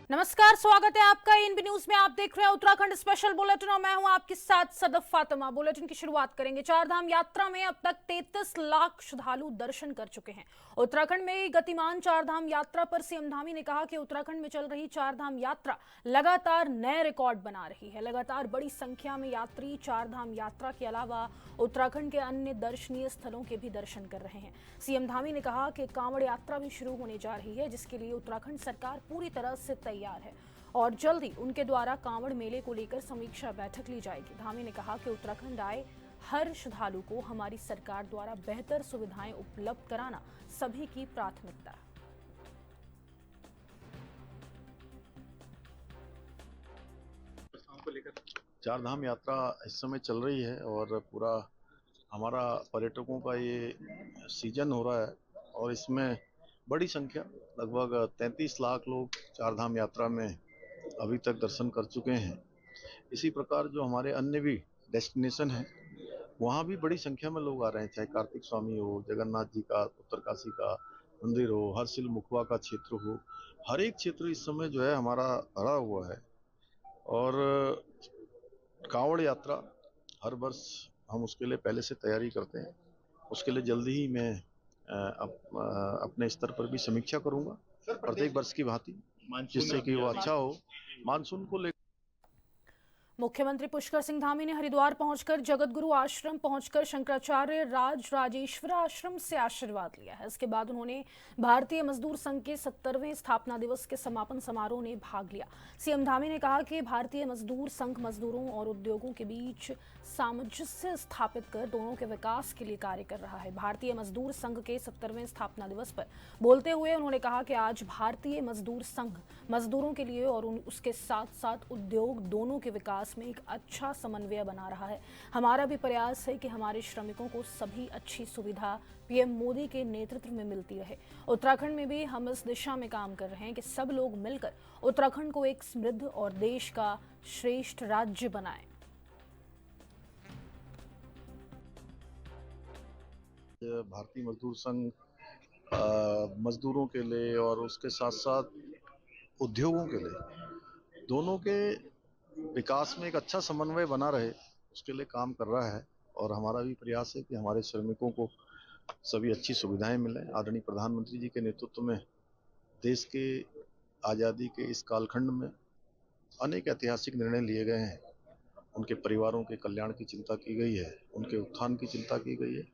नमस्कार, स्वागत है आपका एएनबी न्यूज में। आप देख रहे हैं उत्तराखंड स्पेशल बुलेटिन और मैं हूं आपके साथ सदफ फातिमा। बुलेटिन की शुरुआत करेंगे। चारधाम यात्रा में अब तक 33 लाख श्रद्धालु दर्शन कर चुके हैं। उत्तराखंड में गतिमान चारधाम यात्रा पर सीएम धामी ने कहा कि उत्तराखंड में चल रही चारधाम यात्रा लगातार नए रिकॉर्ड बना रही है। लगातार बड़ी संख्या में यात्री चारधाम यात्रा के अलावा उत्तराखंड के अन्य दर्शनीय स्थलों के भी दर्शन कर रहे हैं। सीएम धामी ने कहा कि कांवड़ यात्रा भी शुरू होने जा रही है, जिसके लिए उत्तराखंड सरकार पूरी तरह से तैयार है और जल्द ही उनके द्वारा कांवड़ मेले को लेकर समीक्षा बैठक ली जाएगी। धामी ने कहा कि उत्तराखंड आए हर श्रद्धालु को हमारी सरकार द्वारा बेहतर सुविधाएं उपलब्ध कराना सभी की प्राथमिकता है। चारधाम यात्रा इस समय चल रही है और पूरा हमारा पर्यटकों का ये सीजन हो रहा है और इसमें बड़ी संख्या लगभग 33 लाख लोग चारधाम यात्रा में अभी तक दर्शन कर चुके हैं। इसी प्रकार जो हमारे अन्य भी डेस्टिनेशन हैं वहाँ भी बड़ी संख्या में लोग आ रहे हैं, चाहे कार्तिक स्वामी हो, जगन्नाथ जी का उत्तरकाशी का मंदिर हो, हरसिल मुखवा का क्षेत्र हो, हर एक क्षेत्र इस समय जो है हमारा भरा हुआ है। और कांवड़ यात्रा हर वर्ष हम उसके लिए पहले से तैयारी करते हैं। उसके लिए जल्दी ही मैं अपने स्तर पर भी समीक्षा करूंगा प्रत्येक वर्ष की भांति, जिससे कि वो अच्छा हो। मानसून को लेकर मुख्यमंत्री पुष्कर सिंह धामी ने हरिद्वार पहुंचकर जगतगुरु आश्रम पहुंचकर शंकराचार्य राजेश्वर आश्रम से आशीर्वाद लिया है। इसके बाद उन्होंने भारतीय मजदूर संघ के 70वें स्थापना दिवस के समापन समारोह में भाग लिया। सीएम धामी ने कहा कि भारतीय मजदूर संघ मजदूरों और उद्योगों के बीच सामंजस्य स्थापित कर दोनों के विकास के लिए कार्य कर रहा है। भारतीय मजदूर संघ के 70वें स्थापना दिवस पर बोलते हुए उन्होंने कहा कि आज भारतीय मजदूर संघ मजदूरों के लिए और उसके साथ साथ उद्योग दोनों के विकास में एक अच्छा समन्वय बना रहा है। हमारा भी प्रयास है कि हमारे श्रमिकों को सभी अच्छी सुविधा पीएम मोदी के नेतृत्व में मिलती रहे। उत्तराखंड में भी हम इस दिशा में काम कर रहे हैं कि सब लोग मिलकर उत्तराखंड को एक समृद्ध और देश का श्रेष्ठ राज्य बनाएं। भारतीय मजदूर संघ मजदूरों के लिए और उसके साथ साथ उद्योगों के लिए दोनों के विकास में एक अच्छा समन्वय बना रहे, उसके लिए काम कर रहा है। और हमारा भी प्रयास है कि हमारे श्रमिकों को सभी अच्छी सुविधाएं मिलें। आदरणीय प्रधानमंत्री जी के नेतृत्व में देश के आज़ादी के इस कालखंड में अनेक ऐतिहासिक निर्णय लिए गए हैं। उनके परिवारों के कल्याण की चिंता की गई है, उनके उत्थान की चिंता की गई है।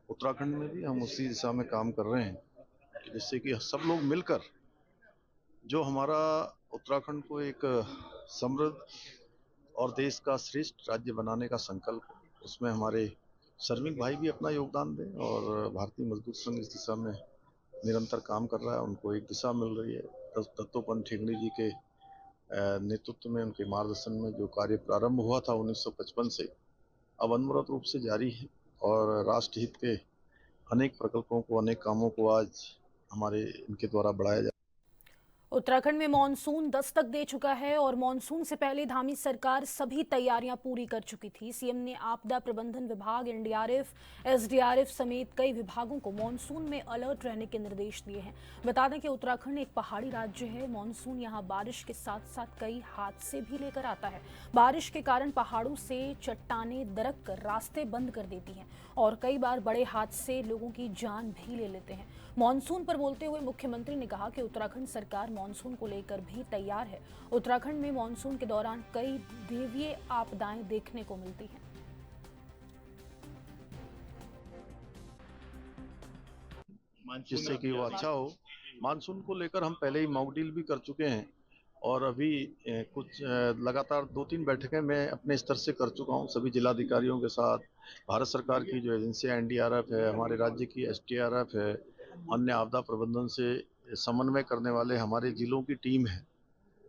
उत्तराखंड में भी हम उसी दिशा में काम कर रहे हैं, जिससे कि सब लोग मिलकर जो हमारा उत्तराखंड को एक समृद्ध और देश का श्रेष्ठ राज्य बनाने का संकल्प, उसमें हमारे श्रमिक भाई भी अपना योगदान दें। और भारतीय मजदूर संघ इस दिशा में निरंतर काम कर रहा है, उनको एक दिशा मिल रही है। दत्तोपंत ठेंगड़ी जी के नेतृत्व में, उनके मार्गदर्शन में जो कार्य प्रारंभ हुआ था 1955 से, अब अनवरत रूप से जारी है और राष्ट्र हित के अनेक प्रकल्पों को, अनेक कामों को आज हमारे इनके द्वारा बढ़ाया जा। उत्तराखंड में मानसून दस्तक दे चुका है और मानसून से पहले धामी सरकार सभी तैयारियां पूरी कर चुकी थी। सीएम ने आपदा प्रबंधन विभाग, एनडीआरएफ, एसडीआरएफ समेत कई विभागों को मानसून में अलर्ट रहने के निर्देश दिए हैं। बता दें कि उत्तराखंड एक पहाड़ी राज्य है। मानसून यहां बारिश के साथ साथ कई हादसे भी लेकर आता है। बारिश के कारण पहाड़ों से चट्टानें दरक कर रास्ते बंद कर देती हैं और कई बार बड़े हादसे लोगों की जान भी ले लेते हैं। मानसून पर बोलते हुए मुख्यमंत्री ने कहा कि उत्तराखंड सरकार मानसून को लेकर भी तैयार है। उत्तराखंड में मानसून के दौरान कई दैवीय आपदाएं देखने को मिलती हैं। जिससे कि वो अच्छा हो। मानसून को लेकर हम पहले ही मॉक ड्रिल भी कर चुके हैं और अभी कुछ लगातार 2-3 बैठकें मैं अपने स्तर से कर चुका हूं सभी जिलाधिकारियों के साथ। भारत सरकार की जो एजेंसियां एनडीआरएफ है, हमारे राज्य की एसडीआरएफ है, अन्य आपदा प्रबंधन से समन्वय करने वाले हमारे जिलों की टीम है,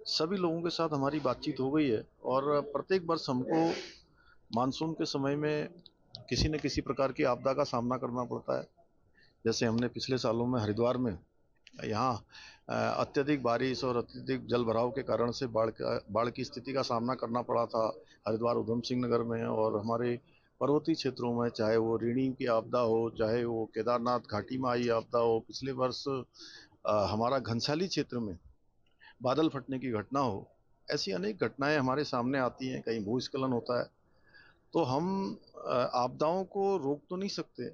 सभी लोगों के साथ हमारी बातचीत हो गई है। और प्रत्येक वर्ष हमको मानसून के समय में किसी न किसी प्रकार की आपदा का सामना करना पड़ता है। जैसे हमने पिछले सालों में हरिद्वार में यहाँ अत्यधिक बारिश और अत्यधिक जल भराव के कारण से बाढ़ की स्थिति का सामना करना पड़ा था हरिद्वार उधम सिंह नगर में। और हमारे पर्वतीय क्षेत्रों में, चाहे वो ऋणी की आपदा हो, चाहे वो केदारनाथ घाटी में आई आपदा हो, पिछले वर्ष हमारा घनसाली क्षेत्र में बादल फटने की घटना हो, ऐसी अनेक घटनाएं हमारे सामने आती हैं, कहीं भूस्खलन होता है। तो हम आपदाओं को रोक तो नहीं सकते,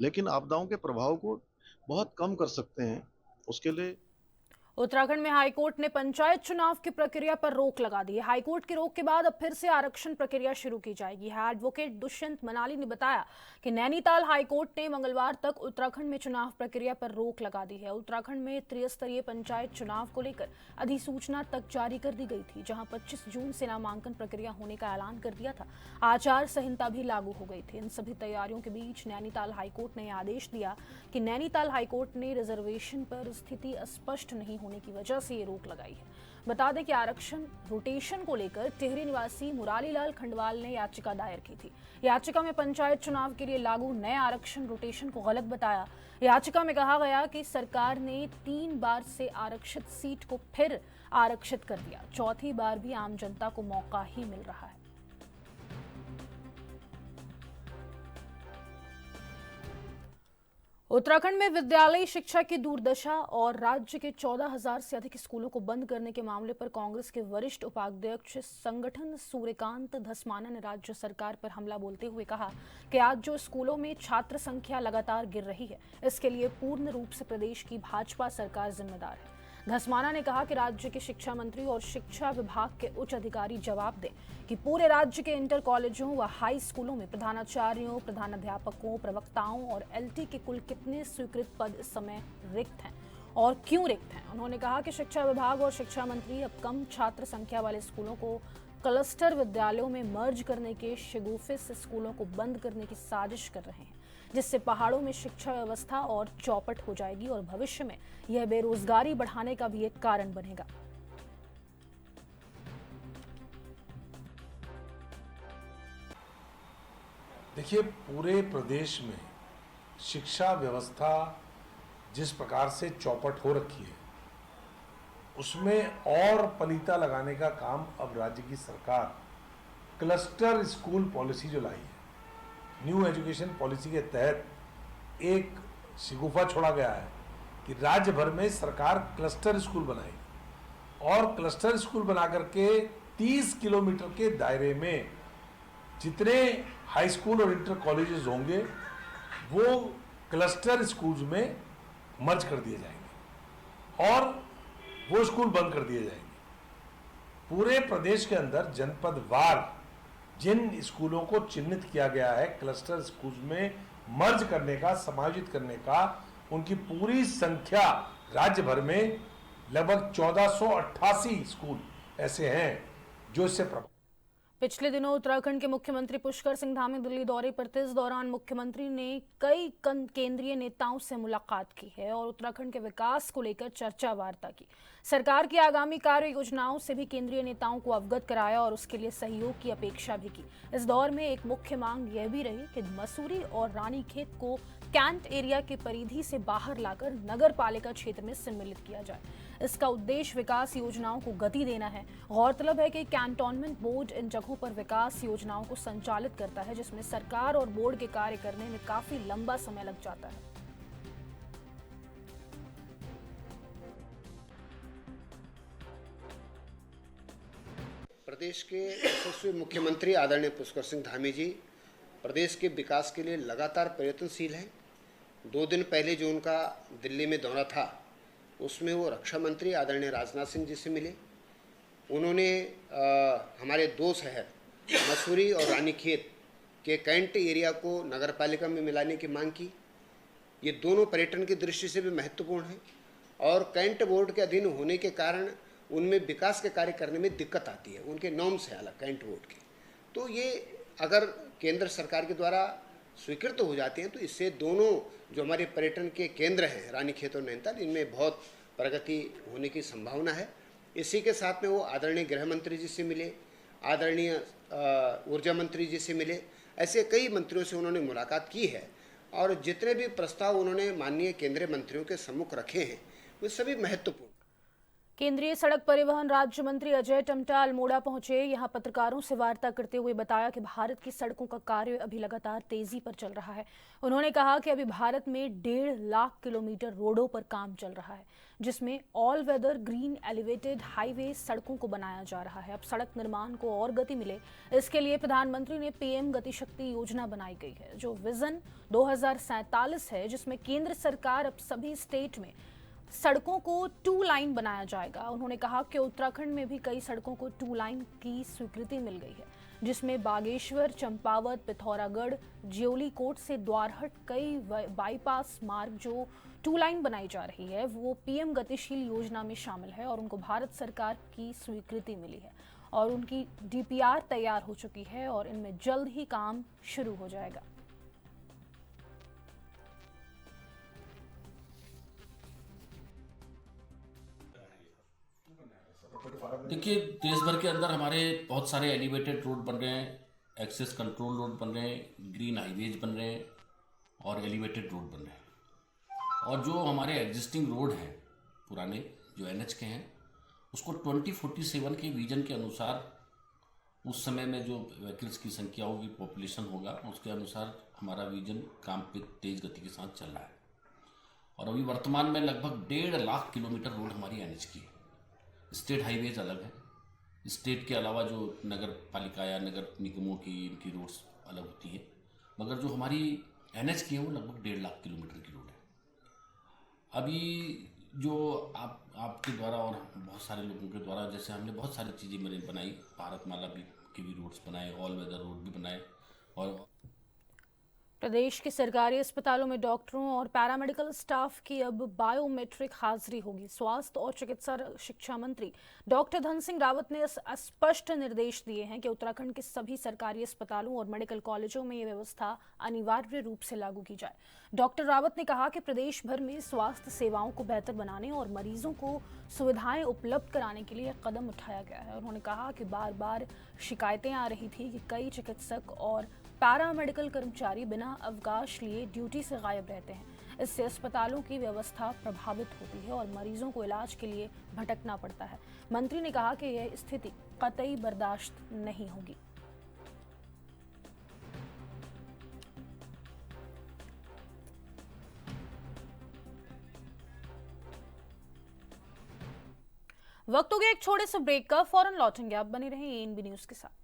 लेकिन आपदाओं के प्रभाव को बहुत कम कर सकते हैं। उसके लिए उत्तराखंड में हाईकोर्ट ने पंचायत चुनाव की प्रक्रिया पर रोक लगा दी है। हाईकोर्ट की रोक के बाद अब फिर से आरक्षण प्रक्रिया शुरू की जाएगी। एडवोकेट दुष्यंत मनाली ने बताया कि नैनीताल हाईकोर्ट ने मंगलवार तक उत्तराखंड में चुनाव प्रक्रिया पर रोक लगा दी है। उत्तराखंड में त्रिस्तरीय पंचायत चुनाव को लेकर अधिसूचना तक जारी कर दी गई थी, जहां 25 जून से नामांकन प्रक्रिया होने का ऐलान कर दिया था। आचार संहिता भी लागू हो गई थी। इन सभी तैयारियों के बीच नैनीताल हाईकोर्ट ने आदेश दिया कि नैनीताल हाईकोर्ट ने रिजर्वेशन पर स्थिति स्पष्ट नहीं होने की वजह से ये रोक लगाई है। बता दें कि आरक्षण रोटेशन को लेकर टिहरी निवासी मुरारीलाल खंडवाल ने याचिका दायर की थी। याचिका में पंचायत चुनाव के लिए लागू नए आरक्षण रोटेशन को गलत बताया। याचिका में कहा गया कि सरकार ने 3 बार से आरक्षित सीट को फिर आरक्षित कर दिया, चौथी बार भी आम जनता को मौका ही मिल रहा है। उत्तराखंड में विद्यालयी शिक्षा की दुर्दशा और राज्य के 14,000 से अधिक स्कूलों को बंद करने के मामले पर कांग्रेस के वरिष्ठ उपाध्यक्ष संगठन सूर्यकांत धस्माना ने राज्य सरकार पर हमला बोलते हुए कहा कि आज जो स्कूलों में छात्र संख्या लगातार गिर रही है, इसके लिए पूर्ण रूप से प्रदेश की भाजपा सरकार जिम्मेदार है। धस्माना ने कहा कि राज्य के शिक्षा मंत्री और शिक्षा विभाग के उच्च अधिकारी जवाब दें कि पूरे राज्य के इंटर कॉलेजों व हाई स्कूलों में प्रधानाचार्यों, प्रधानाध्यापकों, प्रवक्ताओं और एलटी के कुल कितने स्वीकृत पद इस समय रिक्त हैं और क्यों रिक्त हैं। उन्होंने कहा कि शिक्षा विभाग और शिक्षा मंत्री अब कम छात्र संख्या वाले स्कूलों को क्लस्टर विद्यालयों में मर्ज करने के शगुफे से स्कूलों को बंद करने की साजिश कर रहे हैं, जिससे पहाड़ों में शिक्षा व्यवस्था और चौपट हो जाएगी और भविष्य में यह बेरोजगारी बढ़ाने का भी एक कारण बनेगा। देखिए, पूरे प्रदेश में शिक्षा व्यवस्था जिस प्रकार से चौपट हो रखी है, उसमें और पलीता लगाने का काम अब राज्य की सरकार क्लस्टर स्कूल पॉलिसी जो लाई है, न्यू एजुकेशन पॉलिसी के तहत एक शिगुफा छोड़ा गया है कि राज्य भर में सरकार क्लस्टर स्कूल बनाएगी और क्लस्टर स्कूल बना करके 30 किलोमीटर के दायरे में जितने हाई स्कूल और इंटर कॉलेजेस होंगे वो क्लस्टर स्कूल्स में मर्ज कर दिए जाएंगे और वो स्कूल बंद कर दिए जाएंगे। पूरे प्रदेश के अंदर जनपद वार जिन स्कूलों को चिन्हित किया गया है क्लस्टर स्कूल्स में मर्ज करने का, समायोजित करने का, उनकी पूरी संख्या राज्य भर में लगभग 1488 स्कूल ऐसे हैं जो इससे प्रभावित। पिछले दिनों उत्तराखंड के मुख्यमंत्री पुष्कर सिंह धामी दिल्ली दौरे पर थे। इस दौरान मुख्यमंत्री ने कई केंद्रीय नेताओं से मुलाकात की है और उत्तराखंड के विकास को लेकर चर्चा वार्ता की। सरकार की आगामी कार्य योजनाओं से भी केंद्रीय नेताओं को अवगत कराया और उसके लिए सहयोग की अपेक्षा भी की। इस दौर में एक मुख्य मांग यह भी रही कि मसूरी और रानीखेत को कैंट एरिया के परिधि से बाहर लाकर नगर पालिका क्षेत्र में सम्मिलित किया जाए। इसका उद्देश्य विकास योजनाओं को गति देना है। गौरतलब है कि कैंटोनमेंट बोर्ड इन जगहों पर विकास योजनाओं को संचालित करता है, जिसमें सरकार और बोर्ड के कार्य करने में काफी लंबा समय लग जाता है। प्रदेश के यशस्वी मुख्यमंत्री आदरणीय पुष्कर सिंह धामी जी प्रदेश के विकास के लिए लगातार प्रयत्नशील हैं। 2 दिन पहले जो उनका दिल्ली में दौरा था उसमें वो रक्षा मंत्री आदरणीय राजनाथ सिंह जी से मिले। उन्होंने हमारे 2 शहर मसूरी और रानीखेत के कैंट एरिया को नगर पालिका में मिलाने की मांग की। ये दोनों पर्यटन की दृष्टि से भी महत्वपूर्ण हैं और कैंट बोर्ड के अधीन होने के कारण उनमें विकास के कार्य करने में दिक्कत आती है, उनके नॉर्म्स हैं अलग कैंट बोर्ड के। तो ये अगर केंद्र सरकार के द्वारा स्वीकृत हो जाते हैं तो इससे दोनों जो हमारे पर्यटन के केंद्र हैं रानीखेत और नैनीताल, इनमें बहुत प्रगति होने की संभावना है। इसी के साथ में वो आदरणीय गृह मंत्री जी से मिले, आदरणीय ऊर्जा मंत्री जी से मिले, ऐसे कई मंत्रियों से उन्होंने मुलाकात की है और जितने भी प्रस्ताव उन्होंने माननीय केंद्रीय मंत्रियों के सम्मुख रखे हैं वे सभी महत्वपूर्ण। केंद्रीय सड़क परिवहन राज्य मंत्री अजय टम्टा अल्मोड़ा पहुंचे। यहां पत्रकारों से वार्ता करते हुए बताया कि भारत की सड़कों का कार्य अभी लगातार तेजी पर चल रहा है। उन्होंने कहा कि अभी भारत में 1.5 लाख किलोमीटर रोडों पर काम चल रहा है, जिसमें all weather green elevated highway सड़कों को बनाया जा रहा है। अब सड़क निर्माण को और गति मिले, इसके लिए प्रधानमंत्री ने पीएम गति शक्ति योजना बनाई गई है, जो विजन 2047 है, जिसमें केंद्र सरकार अब सभी स्टेट में सड़कों को 2 लाइन बनाया जाएगा। उन्होंने कहा कि उत्तराखंड में भी कई सड़कों को 2 लाइन की स्वीकृति मिल गई है, जिसमें बागेश्वर, चंपावत, पिथौरागढ़, ज्योली कोट से द्वारहट कई बाईपास मार्ग जो 2 लाइन बनाई जा रही है वो पीएम गतिशील योजना में शामिल है और उनको भारत सरकार की स्वीकृति मिली है और उनकी डीपीआर तैयार हो चुकी है और इनमें जल्द ही काम शुरू हो जाएगा। देखिए, देश भर के अंदर हमारे बहुत सारे एलिवेटेड रोड बन रहे हैं, एक्सेस कंट्रोल रोड बन रहे हैं, ग्रीन हाईवेज बन रहे हैं और एलिवेटेड रोड बन रहे हैं। और जो हमारे एग्जिस्टिंग रोड हैं पुराने जो एनएच के हैं, उसको 2047 के विजन के अनुसार उस समय में जो व्हीकल्स की संख्या होगी, पॉपुलेशन होगा, उसके अनुसार हमारा विजन काम पे तेज गति के साथ चल रहा है। और अभी वर्तमान में लगभग 1.5 लाख किलोमीटर रोड हमारी एनएच की है। स्टेट हाईवेज अलग है, स्टेट के अलावा जो नगर पालिका या नगर निगमों की इनकी रोड्स अलग होती है, मगर जो हमारी एनएच की है वो लगभग 1.5 लाख किलोमीटर की रोड है। अभी जो आपके द्वारा और बहुत सारे लोगों के द्वारा, जैसे हमने बहुत सारी चीज़ें मैंने बनाई, भारतमाला भी के भी रोड्स बनाए, ऑल वेदर रोड भी बनाए। और प्रदेश के सरकारी अस्पतालों में डॉक्टरों और पैरामेडिकल स्टाफ की अब बायोमेट्रिक हाजिरी होगी। स्वास्थ्य और चिकित्सा शिक्षा मंत्री डॉक्टर धन सिंह रावत ने स्पष्ट निर्देश दिए हैं कि उत्तराखंड के सभी सरकारी अस्पतालों और मेडिकल कॉलेजों में ये व्यवस्था अनिवार्य रूप से लागू की जाए। डॉक्टर रावत ने कहा कि प्रदेश भर में स्वास्थ्य सेवाओं को बेहतर बनाने और मरीजों को सुविधाएं उपलब्ध कराने के लिए कदम उठाया गया है। उन्होंने कहा कि बार बार शिकायतें आ रही थी कि कई चिकित्सक और पैरामेडिकल कर्मचारी बिना अवकाश लिए ड्यूटी से गायब रहते हैं। इससे अस्पतालों की व्यवस्था प्रभावित होती है और मरीजों को इलाज के लिए भटकना पड़ता है। मंत्री ने कहा कि यह स्थिति कतई बर्दाश्त नहीं होगी। वक्त हो गया एक छोटे से ब्रेक का, फौरन लौटेंगे। आप बने रहें एएनबी न्यूज के साथ।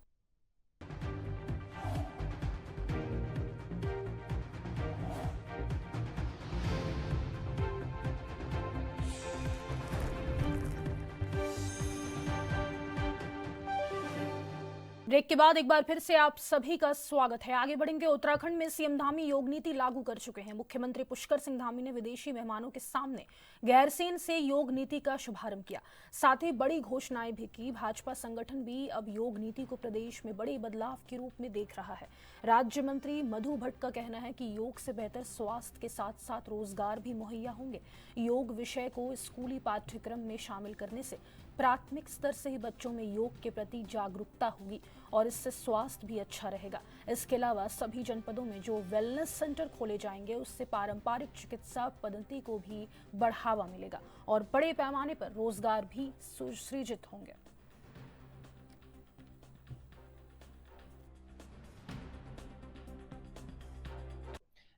ब्रेक के बाद एक बार फिर से आप सभी का स्वागत है। आगे बढ़ेंगे। उत्तराखंड में सीएम धामी योग नीति लागू कर चुके हैं। मुख्यमंत्री पुष्कर सिंह धामी ने विदेशी मेहमानों के सामने गैरसैंण से योग नीति का शुभारंभ किया, साथ ही बड़ी घोषणाएं भी की। भाजपा संगठन भी अब योग नीति को प्रदेश में बड़े बदलाव के रूप में देख रहा है। राज्य मंत्री मधु भट्ट का कहना है कि योग से बेहतर स्वास्थ्य के साथ साथ रोजगार भी मुहैया होंगे। योग विषय को स्कूली पाठ्यक्रम में शामिल करने से प्राथमिक स्तर से ही बच्चों में योग के प्रति जागरूकता होगी और इससे स्वास्थ्य भी अच्छा रहेगा। इसके अलावा सभी जनपदों में जो वेलनेस सेंटर खोले जाएंगे, उससे पारंपरिक चिकित्सा पद्धति को भी बढ़ावा मिलेगा और बड़े पैमाने पर रोजगार भी सृजित होंगे।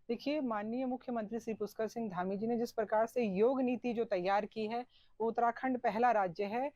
देखिए, माननीय मुख्यमंत्री श्री पुष्कर सिंह धामी जी ने जिस प्रकार से योग नीति जो तैयार की है, वो उत्तराखंड पहला राज्य है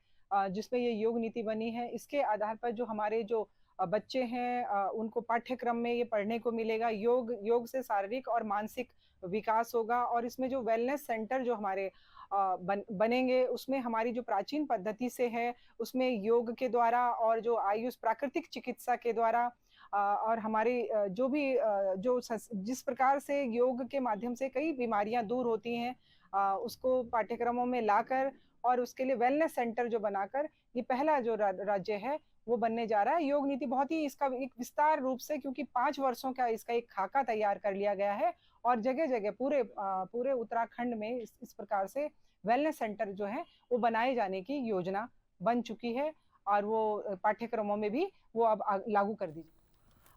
जिसमें ये योग नीति बनी है। इसके आधार पर जो हमारे जो बच्चे हैं उनको पाठ्यक्रम में ये पढ़ने को मिलेगा। योग से शारीरिक और मानसिक विकास होगा और इसमें जो वेलनेस सेंटर जो हमारे बनेंगे, उसमें हमारी जो प्राचीन पद्धति से है, उसमें योग के द्वारा और जो आयुष प्राकृतिक चिकित्सा के द्वारा और हमारी जो भी जो जिस प्रकार से योग के माध्यम से कई बीमारियां दूर होती हैं, उसको पाठ्यक्रमों में लाकर और उसके लिए वेलनेस सेंटर जो बनाकर ये पहला जो राज्य है वो बनने जा रहा है। योग नीति बहुत ही इसका एक विस्तार रूप से, क्योंकि 5 वर्षों का इसका एक खाका तैयार कर लिया गया है और जगह जगह पूरे उत्तराखंड में इस प्रकार से वेलनेस सेंटर जो है वो बनाए जाने की योजना बन चुकी है और वो पाठ्यक्रमों में भी वो अब लागू कर दी।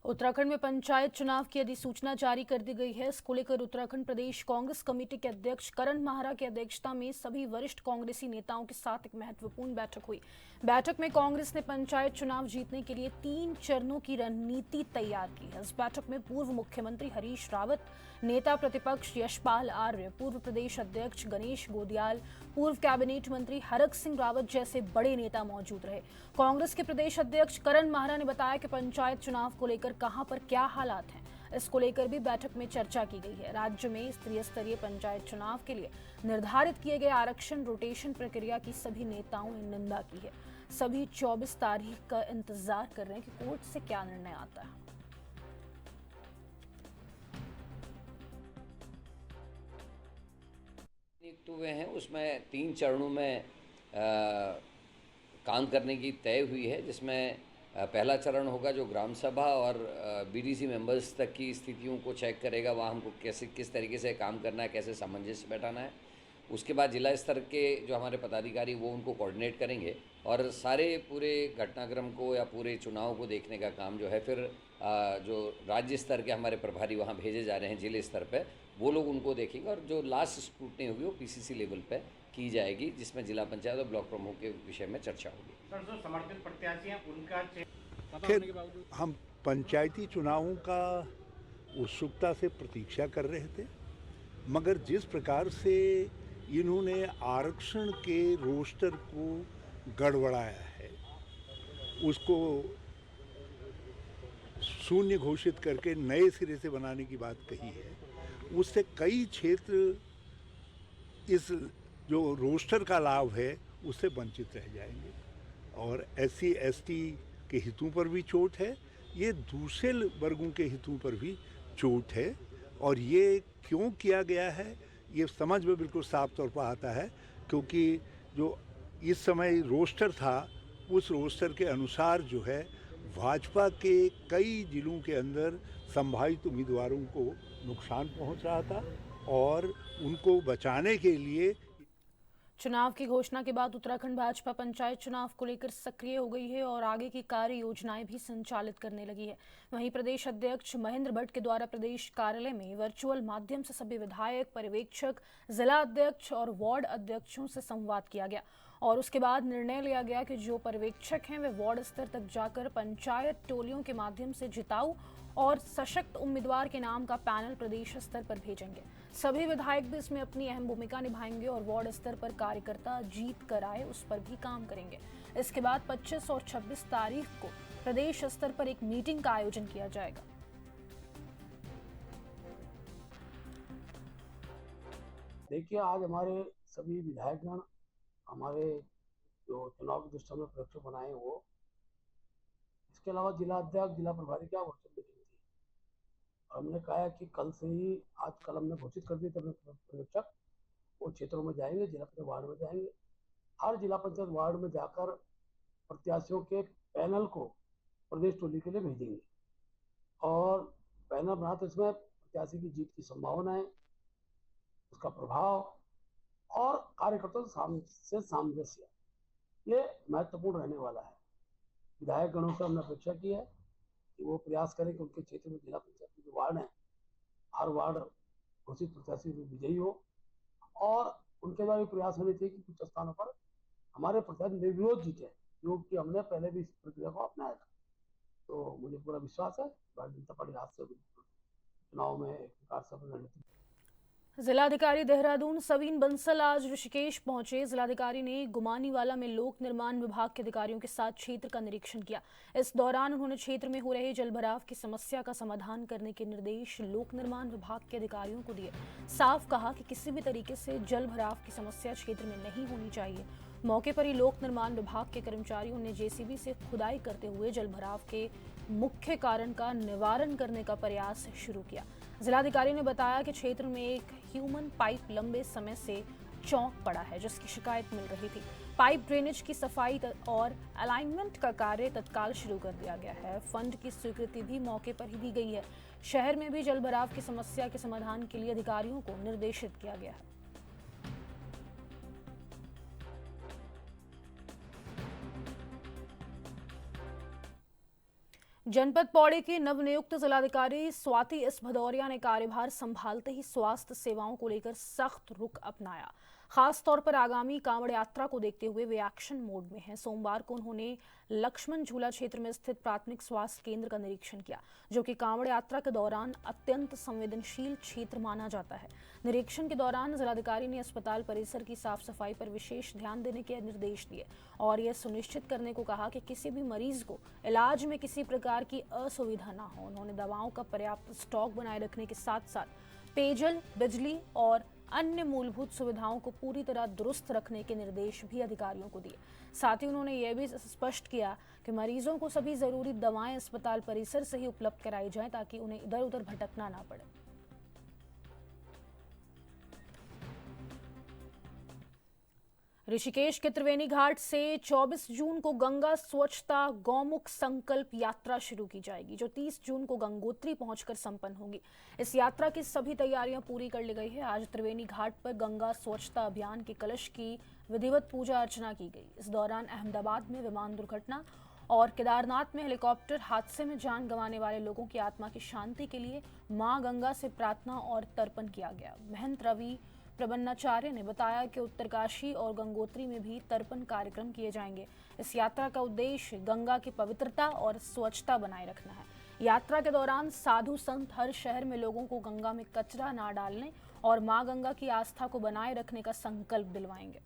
उत्तराखंड में पंचायत चुनाव की अधिसूचना जारी कर दी गई है। इसको लेकर उत्तराखंड प्रदेश कांग्रेस कमेटी के अध्यक्ष करण माहरा की अध्यक्षता में सभी वरिष्ठ कांग्रेसी नेताओं के साथ एक महत्वपूर्ण बैठक हुई। बैठक में कांग्रेस ने पंचायत चुनाव जीतने के लिए 3 चरणों की रणनीति तैयार की है। इस बैठक में पूर्व मुख्यमंत्री हरीश रावत, नेता प्रतिपक्ष यशपाल आर्य, पूर्व प्रदेश अध्यक्ष गणेश गोदियाल, पूर्व कैबिनेट मंत्री हरक सिंह रावत जैसे बड़े नेता मौजूद रहे। कांग्रेस के प्रदेश अध्यक्ष करण माहरा ने बताया कि पंचायत चुनाव को लेकर कहां पर क्या हालात हैं, इसको लेकर भी बैठक में चर्चा की गई है। राज्य में त्रिस्तरीय पंचायत चुनाव के लिए निर्धारित किए गए आरक्षण रोटेशन प्रक्रिया की सभी नेताओं ने निंदा की है। सभी 24 तारीख का इंतजार कर रहे हैं कि कोर्ट से क्या निर्णय आता है। नियुक्त हुए हैं उसमें 3 चरणों में काम करने की तय हुई है, जिसमें पहला चरण होगा जो ग्राम सभा और बीडीसी मेंबर्स तक की स्थितियों को चेक करेगा, वहाँ हमको कैसे किस तरीके से काम करना है, कैसे सामंजस्य बैठाना है। उसके बाद जिला स्तर के जो हमारे पदाधिकारी वो उनको कोऑर्डिनेट करेंगे और सारे पूरे घटनाक्रम को या पूरे चुनाव को देखने का काम जो है फिर जो राज्य स्तर के हमारे प्रभारी वहाँ भेजे जा रहे हैं जिले स्तर पे, वो लोग उनको देखेंगे और जो लास्ट स्क्रूटनी होगी वो पीसीसी लेवल पे की जाएगी, जिसमें जिला पंचायत और ब्लॉक प्रमुख के विषय में चर्चा होगी। सर, जो समर्पित प्रत्याशी हैं उनका फिर हम पंचायती चुनावों का उत्सुकता से प्रतीक्षा कर रहे थे, मगर जिस प्रकार से इन्होंने आरक्षण के रोस्टर को गड़बड़ाया है, उसको शून्य घोषित करके नए सिरे से बनाने की बात कही है, उससे कई क्षेत्र इस जो रोस्टर का लाभ है उससे वंचित रह जाएंगे और SC ST के हितों पर भी चोट है, ये दूसरे वर्गों के हितों पर भी चोट है। और ये क्यों किया गया है ये समझ में बिल्कुल साफ तौर पर आता है, क्योंकि जो इस समय रोस्टर था उस रोस्टर के अनुसार जो है भाजपा के कई जिलों के अंदर संभावित उम्मीदवारों को नुकसान पहुंच रहा था और उनको बचाने के लिए चुनाव की घोषणा के बाद उत्तराखंड भाजपा पंचायत चुनाव को लेकर सक्रिय हो गई है और आगे की कार्य योजनाएं भी संचालित करने लगी है। वहीं प्रदेश अध्यक्ष महेंद्र भट्ट के द्वारा प्रदेश कार्यालय में वर्चुअल माध्यम से सभी विधायक, पर्यवेक्षक, जिला अध्यक्ष और वार्ड अध्यक्षों से संवाद किया गया और उसके बाद निर्णय लिया गया कि जो पर्यवेक्षक हैं वे वार्ड स्तर तक जाकर पंचायत टोलियों के माध्यम से जिताऊ और सशक्त उम्मीदवार के नाम का पैनल प्रदेश स्तर पर भेजेंगे। सभी विधायक भी इसमें अपनी अहम भूमिका निभाएंगे और वार्ड स्तर पर कार्यकर्ता जीत कर आए उस पर भी काम करेंगे। इसके बाद 25 और 26 तारीख को प्रदेश स्तर पर एक मीटिंग का आयोजन किया जाएगा। देखिए, आज हमारे सभी विधायकगण हमारे जो चुनाव की दृष्टि में प्रेक्षक बनाए वो, इसके अलावा जिला अध्यक्ष, जिला प्रभारी का वर्चुअल मीटिंग थी। हमने कहा है कि कल से ही आज कल हमने घोषित कर दी पर्यवेक्षक वो क्षेत्रों में जाएंगे, जिला पंचायत वार्ड में जाएंगे। हर जिला पंचायत वार्ड में जाकर प्रत्याशियों के पैनल को प्रदेश टोली के लिए भेजेंगे और पैनल बना तो इसमें प्रत्याशी की जीत की संभावना है, उसका प्रभाव और कार्यकर्ताओं से सामंजस्य, ये महत्वपूर्ण रहने वाला है। विधायक गणों से हमने अपेक्षा की है कि वो प्रयास करें कि उनके क्षेत्र में जिला पंचायत के जो वार्ड हैं, हर वार्ड घोषित प्रत्याशी विजयी हो और उनके द्वारा भी प्रयास होने चाहिए कि कुछ स्थानों पर हमारे प्रत्याशी निर्विरोध जीते, जो कि हमने पहले भी इस प्रक्रिया को अपनाया था। तो मुझे पूरा विश्वास है भारतीय जनता पार्टी आज से चुनाव में एक प्रकार से रणनीति। जिलाधिकारी देहरादून सवीन बंसल आज ऋषिकेश पहुंचे। जिलाधिकारी ने गुमानीवाला में लोक निर्माण विभाग के अधिकारियों के साथ क्षेत्र का निरीक्षण किया। इस दौरान उन्होंने क्षेत्र में हो रहे जलभराव की समस्या का समाधान करने के निर्देश लोक निर्माण विभाग के अधिकारियों को दिए। साफ कहा कि किसी भी तरीके से जलभराव की समस्या क्षेत्र में नहीं होनी चाहिए। मौके पर ही लोक निर्माण विभाग के कर्मचारियों ने जेसीबी से खुदाई करते हुए जलभराव के मुख्य कारण का निवारण करने का प्रयास शुरू किया। जिलाधिकारी ने बताया कि क्षेत्र में एक ह्यूमन पाइप लंबे समय से चौंक पड़ा है, जिसकी शिकायत मिल रही थी। पाइप ड्रेनेज की सफाई और अलाइनमेंट का कार्य तत्काल शुरू कर दिया गया है। फंड की स्वीकृति भी मौके पर ही दी गई है। शहर में भी जलभराव की समस्या के समाधान के लिए अधिकारियों को निर्देशित किया गया है। जनपद पौड़ी की नवनियुक्त जिलाधिकारी स्वाति एस भदौरिया ने कार्यभार संभालते ही स्वास्थ्य सेवाओं को लेकर सख्त रुख अपनाया। खास तौर पर आगामी कांवड़ यात्रा को देखते हुए वे एक्शन मोड में हैं। सोमवार को उन्होंने लक्ष्मण झूला क्षेत्र में स्थित प्राथमिक स्वास्थ्य केंद्र का निरीक्षण किया, जो कि कांवड़ यात्रा के दौरान अत्यंत संवेदनशील क्षेत्र माना जाता है। निरीक्षण के दौरान जिलाधिकारी ने अस्पताल परिसर की साफ सफाई पर विशेष ध्यान देने के निर्देश दिए और यह सुनिश्चित करने को कहा कि किसी भी मरीज को इलाज में किसी प्रकार की असुविधा न हो। उन्होंने दवाओं का पर्याप्त स्टॉक बनाए रखने के साथ साथ पेयजल, बिजली और अन्य मूलभूत सुविधाओं को पूरी तरह दुरुस्त रखने के निर्देश भी अधिकारियों को दिए। साथ ही उन्होंने यह भी स्पष्ट किया कि मरीजों को सभी जरूरी दवाएं अस्पताल परिसर से ही उपलब्ध कराई जाएं ताकि उन्हें इधर उधर भटकना ना पड़े। ऋषिकेश के त्रिवेणी घाट से 24 जून को गंगा स्वच्छता गौमुख संकल्प यात्रा शुरू की जाएगी, जो 30 जून को गंगोत्री पहुंचकर संपन्न होगी। इस यात्रा की सभी तैयारियां पूरी कर ली गई है। आज त्रिवेणी घाट पर गंगा स्वच्छता अभियान के कलश की विधिवत पूजा अर्चना की गई। इस दौरान अहमदाबाद में विमान दुर्घटना और केदारनाथ में हेलीकॉप्टर हादसे में जान गंवाने वाले लोगों की आत्मा की शांति के लिए मां गंगा से प्रार्थना और तर्पण किया गया। महंत रवि प्रबन्नाचार्य ने बताया कि उत्तरकाशी और गंगोत्री में भी तर्पण कार्यक्रम किए जाएंगे। इस यात्रा का उद्देश्य गंगा की पवित्रता और स्वच्छता बनाए रखना है। यात्रा के दौरान साधु संत हर शहर में लोगों को गंगा में कचरा ना डालने और मां गंगा की आस्था को बनाए रखने का संकल्प दिलवाएंगे।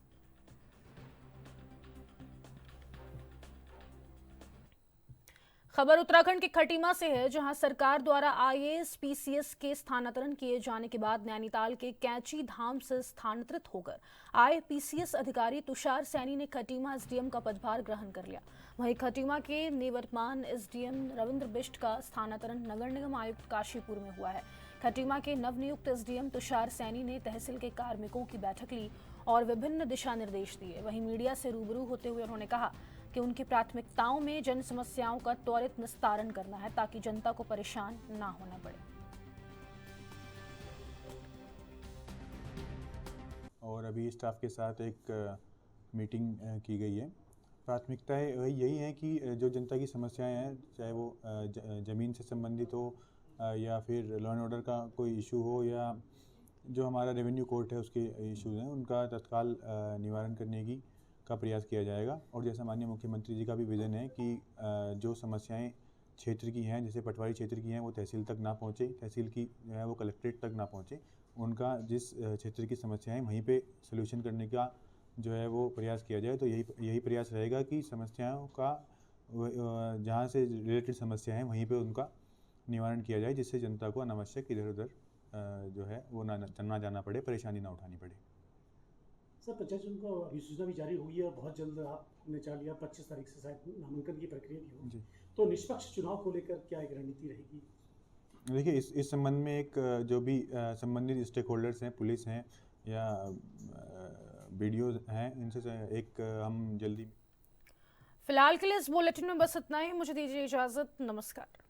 खबर उत्तराखंड के खटीमा से है, जहां सरकार द्वारा आईएएस पीसीएस के स्थानांतरण किए जाने के बाद नैनीताल के कैंची धाम से स्थानांतरित होकर आए पीसीएस अधिकारी तुषार सैनी ने खटीमा एसडीएम का पदभार ग्रहण कर लिया। वहीं खटीमा के निवर्तमान एसडीएम रविंद्र बिष्ट का स्थानांतरण नगर निगम आयुक्त काशीपुर में हुआ है। खटीमा के नवनियुक्त एसडीएम तुषार सैनी ने तहसील के कार्मिकों की बैठक ली और विभिन्न दिशा निर्देश दिए। वहीं मीडिया से रूबरू होते हुए उन्होंने कहा कि उनकी प्राथमिकताओं में जन समस्याओं का त्वरित निस्तारण करना है ताकि जनता को परेशान ना होना पड़े। और अभी स्टाफ के साथ एक मीटिंग की गई है। प्राथमिकताएं यही हैं कि जो जनता की समस्याएं हैं, चाहे वो ज़मीन से संबंधित हो या फिर लॉ एंड ऑर्डर का कोई इशू हो या जो हमारा रेवेन्यू कोर्ट है उसके इश्यूज़ हैं, उनका तत्काल निवारण करने का प्रयास किया जाएगा। और जैसा माननीय मुख्यमंत्री जी का भी विज़न है कि जो समस्याएं क्षेत्र की हैं, जैसे पटवारी क्षेत्र की हैं, वो तहसील तक ना पहुँचे, तहसील की जो है वो कलेक्ट्रेट तक ना पहुँचे, उनका जिस क्षेत्र की समस्याएं वहीं पे सलूशन करने का जो है वो प्रयास किया जाए। तो यही प्रयास रहेगा कि समस्याओं का जहाँ से रिलेटेड समस्या हैं वहीं पे उनका निवारण किया जाए, जिससे जनता को अनावश्यक इधर उधर जो है वो ना जाना पड़े, परेशानी ना उठानी पड़े। सर 25 जून को अधिसूचना भी जारी हुई है और बहुत जल्द आपने चाह लिया 25 तारीख से शायद नामांकन की प्रक्रिया भी होगी, तो निष्पक्ष चुनाव को लेकर क्या एक रणनीति रहेगी? देखिए, इस संबंध में एक जो भी संबंधित स्टेक होल्डर्स हैं, पुलिस हैं या वीडियो हैं, इनसे एक हम जल्दी। फिलहाल के लिए इस बुलेटिन में बस इतना ही। मुझे दीजिए इजाजत। नमस्कार।